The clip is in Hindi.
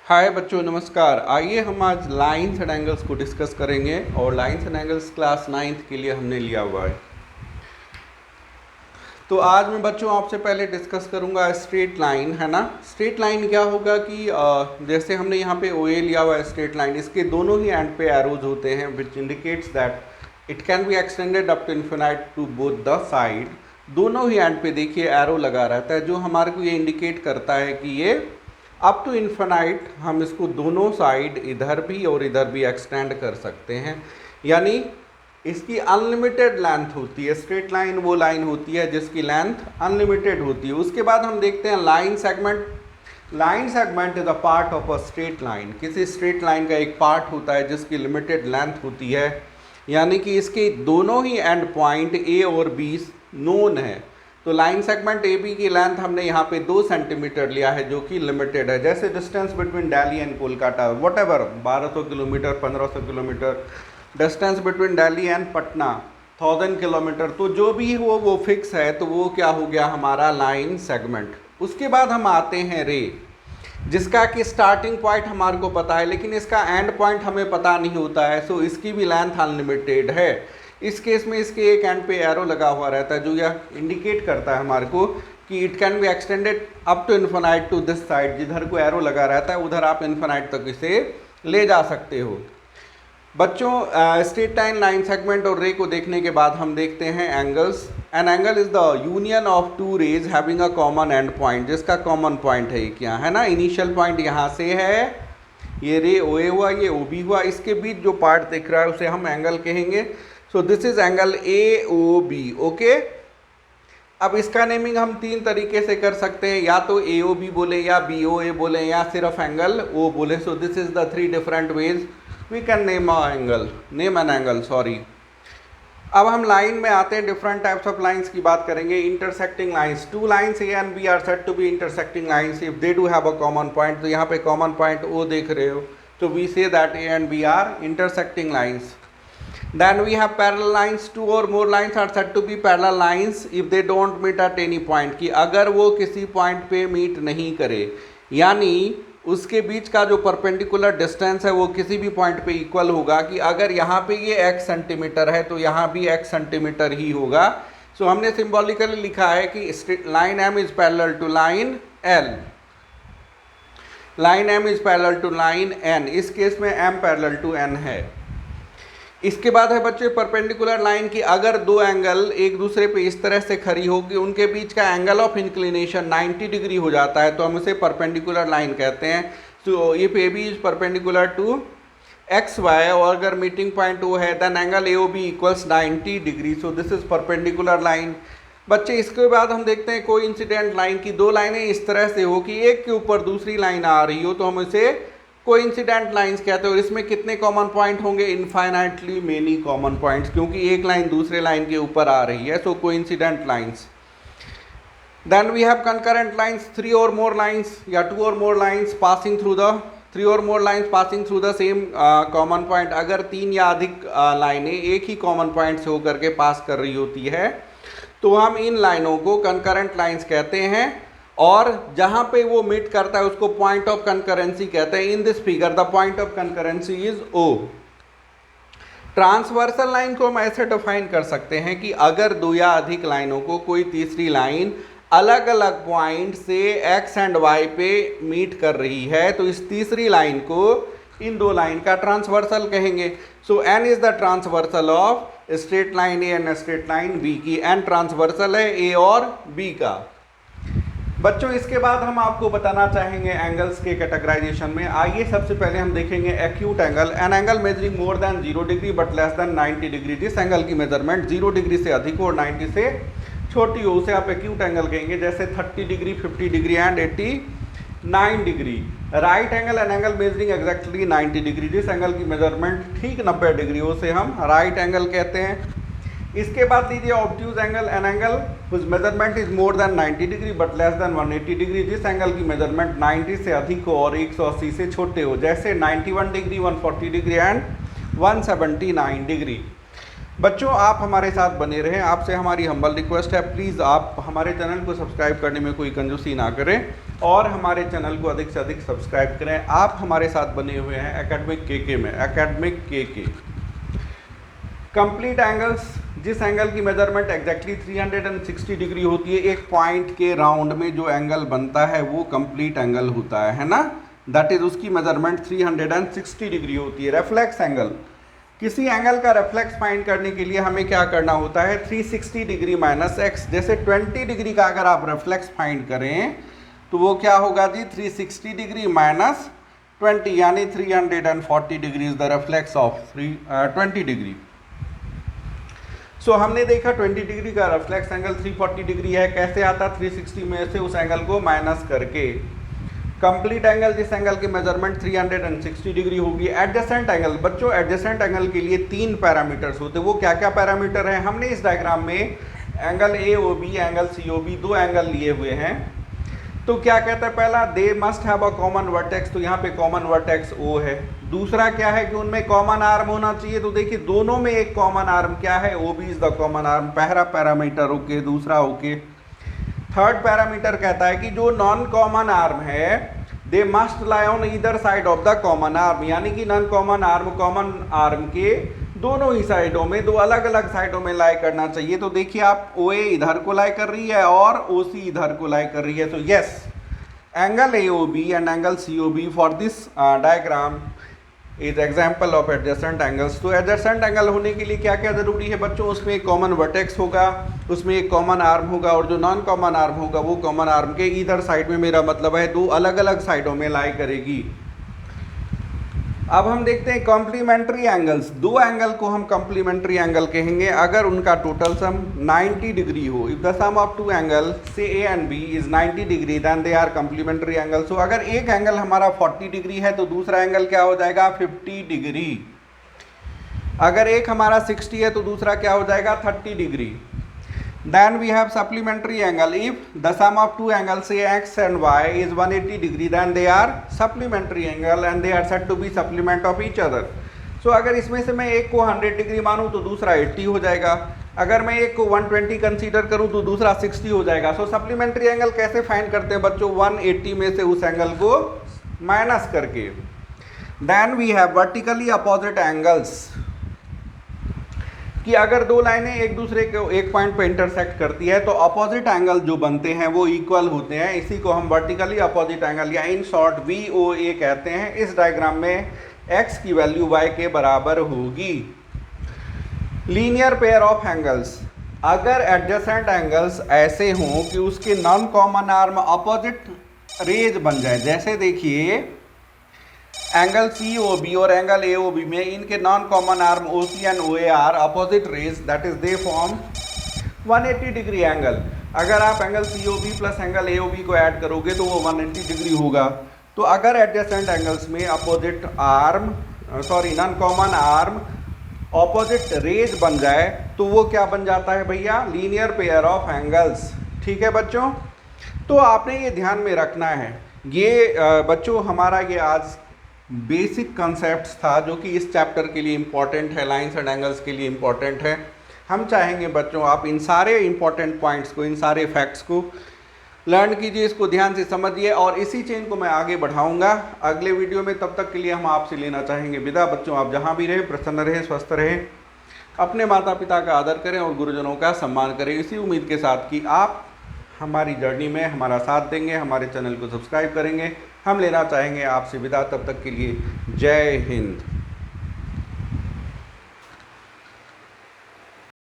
हाय बच्चों, नमस्कार। आइए हम आज लाइन्स एंड एंगल्स को डिस्कस करेंगे और lines and angles class 9th के लिए हमने लिया हुआ है। तो आज मैं बच्चों आपसे पहले डिस्कस करूंगा स्ट्रेट लाइन, है ना। स्ट्रेट लाइन क्या होगा कि जैसे हमने यहाँ पे ओ ए लिया हुआ है स्ट्रेट लाइन, इसके दोनों ही एंड पे एरोज होते हैं which indicates that it can be extended up to infinite to both the side. दोनों ही एंड पे देखिए एरो लगा रहता है जो हमारे को ये इंडिकेट करता है कि ये अप टू इन्फिनाइट हम इसको दोनों साइड इधर भी और इधर भी एक्सटेंड कर सकते हैं, यानी इसकी अनलिमिटेड लेंथ होती है। स्ट्रेट लाइन वो लाइन होती है जिसकी लेंथ अनलिमिटेड होती है। उसके बाद हम देखते हैं line segment. Line segment is a part of a straight line. किसी स्ट्रेट लाइन का एक पार्ट होता है जिसकी लिमिटेड लेंथ होती है, यानी कि इसके दोनों ही एंड पॉइंट ए और बी नोन है। तो लाइन सेगमेंट ए बी की लेंथ हमने यहाँ पे 2 सेंटीमीटर लिया है जो कि लिमिटेड है। जैसे distance between Delhi and Kolkata what ever 1200 kilometre 1500 kilometre, distance between Delhi and Patna 1000 kilometre, तो जो भी हो वो फिक्स है, तो वो क्या हो गया हमारा लाइन सेगमेंट। उसके बाद हम आते हैं रे, जिसका कि स्टार्टिंग पॉइंट हमारे को पता है लेकिन इसका एंड पॉइंट हमें पता नहीं होता है, सो इसकी भी लेंथ अनलिमिटेड है। इस केस में इसके एक एंड पे एरो लगा हुआ रहता है जो यह इंडिकेट करता है हमारे को कि it can be extended up to infinite to this side. जिधर को एरो लगा रहता है उधर आप इन्फिनाइट तक इसे ले जा सकते हो। बच्चों, स्ट्रेट लाइन सेगमेंट और रे को देखने के बाद हम देखते हैं angles. An angle is the union of two rays having a common end point, जिसका कॉमन पॉइंट है क्या है ना, इनिशियल पॉइंट यहाँ से है, ये रे ओ ए हुआ, ये ओ बी हुआ, इसके बीच जो पार्ट दिख रहा है उसे हम एंगल कहेंगे। So this is angle A O B, okay. अब इसका नेमिंग हम 3 तरीके से कर सकते हैं, या तो ए ओ बी बोले, या बी ओ ए बोले, या सिर्फ एंगल ओ बोले। So this is the 3 different ways we can name an angle, sorry. अब हम लाइन में आते हैं, डिफरेंट टाइप्स ऑफ लाइंस की बात करेंगे। Intersecting lines, 2 lines A and B are said to be intersecting lines if they do have a common point. तो यहाँ पे कॉमन पॉइंट ओ देख रहे हो, तो we say that A and B are intersecting lines. Then we have parallel lines, 2 or more lines are said to be parallel lines if they don't meet at any point, कि अगर वो किसी पॉइंट पे मीट नहीं करे, यानी उसके बीच का जो परपेंडिकुलर डिस्टेंस है वो किसी भी पॉइंट पे इक्वल होगा, कि अगर यहाँ पे ये x सेंटीमीटर है तो यहाँ भी x सेंटीमीटर ही होगा। सो हमने सिंबॉलिकली लिखा है कि line m is parallel to line L, line m is parallel to line N। इस केस में m पैरेलल टू N है। इसके बाद है बच्चे परपेंडिकुलर लाइन की अगर 2 एंगल एक दूसरे पे इस तरह से खड़ी होगी, उनके बीच का एंगल ऑफ इंक्लिनेशन 90 डिग्री हो जाता है, तो हम इसे परपेंडिकुलर लाइन कहते हैं। So if A B is perpendicular to X Y और अगर मीटिंग पॉइंट ओ है then angle A O B equals 90 degree. So this is perpendicular line. बच्चे इसके बाद हम देखते हैं कोई इंसिडेंट लाइन की 2 लाइनें इस तरह से हो कि एक के ऊपर दूसरी लाइन आ रही हो, तो हम इसे कोइंसिडेंट लाइंस कहते हैं। और इसमें कितने कॉमन पॉइंट होंगे? इनफाइनाइटली मेनी कॉमन पॉइंट्स, क्योंकि एक लाइन दूसरे लाइन के ऊपर आ रही है। So coincident lines. Then we have concurrent lines, 3 or more lines या 2 or more lines passing through the 3 or more lines passing through the same common point. अगर 3 या अधिक लाइनें एक ही कॉमन पॉइंट से होकर के पास कर रही होती है तो हम इन लाइनों को कंकरेंट लाइंस कहते हैं, और जहां पे वो मीट करता है उसको पॉइंट ऑफ कंकरेंसी कहते हैं। In this figure the point of concurrency is O। Transversal line को हम ऐसे डिफाइन कर सकते हैं कि अगर 2 या अधिक लाइनों को कोई तीसरी लाइन अलग अलग पॉइंट से x एंड y पे मीट कर रही है तो इस तीसरी लाइन को इन 2 लाइन का ट्रांसवर्सल कहेंगे। So n is the transversal of straight line A and straight line B की। n ट्रांसवर्सल है a और b का। बच्चों, इसके बाद हम आपको बताना चाहेंगे एंगल्स के कैटेगराइजेशन में। आइए सबसे पहले हम देखेंगे acute angle. An angle measuring more than 0 degree but less then 90 degree. जिस एंगल की मेजरमेंट 0 डिग्री से अधिक हो और 90 से छोटी हो उसे आप एक्यूट एंगल कहेंगे। जैसे 30 degree 50 degree and 89 degree. Right angle an angle measuring exactly 90 degree. जिस एंगल की मेजरमेंट ठीक 90 डिग्री हो उसे हम राइट एंगल कहते हैं। इसके बाद लीजिए obtuse angle, an angle whose measurement is more than 90 degree but less than 180 degree. जिस एंगल की मेजरमेंट 90 से अधिक हो और 180 से छोटे हो, जैसे 91 डिग्री 140 डिग्री एंड 179 डिग्री। बच्चों, आप हमारे साथ बने रहें, आपसे हमारी हम्बल रिक्वेस्ट है, प्लीज़ आप हमारे चैनल को सब्सक्राइब करने में कोई कंजूसी ना करें और हमारे चैनल को अधिक से अधिक सब्सक्राइब करें। आप हमारे साथ बने हुए हैं एकेडमिक के में, एकेडमिक के कंप्लीट एंगल्स, जिस एंगल की मेजरमेंट एग्जैक्टली 360 डिग्री होती है, एक पॉइंट के राउंड में जो एंगल बनता है वो कंप्लीट एंगल होता है ना, दैट इज उसकी मेजरमेंट 360 डिग्री होती है। रेफ्लेक्स एंगल, किसी एंगल का रेफ्लेक्स फाइंड करने के लिए हमें क्या करना होता है, 360 डिग्री माइनस एक्स। जैसे 20 डिग्री का अगर आप रेफ्लेक्स फाइंड करें तो वो क्या होगा जी, 360 डिग्री माइनस 20 यानी 340 degree is the reflex of 20 degree. So हमने देखा 20 डिग्री का रेफ्लेक्स एंगल 340 डिग्री है। कैसे आता, 360 में से उस एंगल को माइनस करके। कंप्लीट एंगल, जिस एंगल की मेजरमेंट 360 डिग्री होगी। एडजेसेंट एंगल, बच्चों एडजेसेंट एंगल के लिए 3 पैरामीटर्स होते हैं। वो क्या क्या पैरामीटर हैं, हमने इस डायग्राम में angle A O B, angle C O B, 2 angle लिए हुए हैं। तो क्या कहता है, पहला they must have a common vertex, तो यहाँ पे कॉमन वर्टेक्स ओ है। दूसरा क्या है कि उनमें कॉमन आर्म होना चाहिए, तो देखिए दोनों में एक कॉमन आर्म क्या है, O B is the common arm. पहला पैरामीटर ओके, दूसरा ओके। थर्ड पैरामीटर कहता है कि जो नॉन कॉमन आर्म है they must lie on either side of the common arm, यानी कि नॉन कॉमन आर्म के दोनों ही साइडों में, 2 अलग अलग साइडों में लाई करना चाहिए। तो देखिए आप ओ ए इधर को लाई कर रही है और ओ सी इधर को लाई कर रही है। तो yes, angle A O B and angle C O B for this diagram is example of adjacent angles. तो एडजेसेंट एंगल होने के लिए क्या क्या जरूरी है बच्चों, उसमें एक कॉमन वर्टेक्स होगा, उसमें एक कॉमन आर्म होगा, और जो नॉन कॉमन आर्म होगा वो कॉमन आर्म के इधर साइड में, मेरा मतलब है 2 अलग अलग साइडों में लाई करेगी। अब हम देखते हैं कॉम्प्लीमेंट्री एंगल्स। 2 एंगल को हम कॉम्प्लीमेंट्री एंगल कहेंगे अगर उनका टोटल सम 90 डिग्री हो। If the sum of 2 angle say A and B is 90 degree then they are complementary angle. So अगर एक एंगल हमारा 40 डिग्री है तो दूसरा एंगल क्या हो जाएगा, 50 डिग्री। अगर एक हमारा 60 है तो दूसरा क्या हो जाएगा, 30 degree. Then we have supplementary angle. If the sum of 2 angles say x and y is 180 degree, then they are supplementary angle and they are said to be supplement of each other. So अगर इसमें से मैं एक को 100 डिग्री मानूँ तो दूसरा 80 हो जाएगा। अगर मैं एक को 120 कंसीडर करूँ तो दूसरा 60 हो जाएगा। सो सप्लीमेंट्री एंगल कैसे फाइंड करते हैं बच्चों, 180 में से उस एंगल को माइनस करके। Then we have vertically opposite angles, कि अगर 2 लाइनें एक दूसरे को एक पॉइंट पे इंटरसेक्ट करती है तो अपोजिट एंगल जो बनते हैं वो इक्वल होते हैं। इसी को हम वर्टिकली अपोजिट एंगल या इन शॉर्ट VOA कहते हैं। इस डायग्राम में x की वैल्यू y के बराबर होगी। लीनियर पेयर ऑफ एंगल्स, अगर एडजेसेंट एंगल्स ऐसे हों कि उसके non common arm opposite rays बन जाए, जैसे देखिए एंगल COB और एंगल AOB में इनके non common arm OC and OA are opposite rays, that is they form 180 degree angle. अगर आप angle COB plus angle AOB को ऐड करोगे तो वो 180 डिग्री होगा। तो अगर एडजेसेंट एंगल्स में opposite arm non common arm opposite rays बन जाए तो वो क्या बन जाता है भैया, लीनियर पेयर ऑफ एंगल्स। ठीक है बच्चों, तो आपने ये ध्यान में रखना है। ये बच्चों हमारा ये आज बेसिक कॉन्सेप्ट्स था जो कि इस चैप्टर के लिए इम्पॉर्टेंट है, लाइंस एंड एंगल्स के लिए इम्पॉर्टेंट है। हम चाहेंगे बच्चों आप इन सारे इम्पॉर्टेंट पॉइंट्स को, इन सारे फैक्ट्स को लर्न कीजिए, इसको ध्यान से समझिए और इसी चेन को मैं आगे बढ़ाऊंगा अगले वीडियो में। तब तक के लिए हम आपसे लेना चाहेंगे विदा। बच्चों आप जहाँ भी रहें प्रसन्न रहें, स्वस्थ रहें, अपने माता पिता का आदर करें और गुरुजनों का सम्मान करें, इसी उम्मीद के साथ कि आप हमारी जर्नी में हमारा साथ देंगे, हमारे चैनल को सब्सक्राइब करेंगे। हम लेना चाहेंगे आपसे विदा। तब तक के लिए जय हिंद।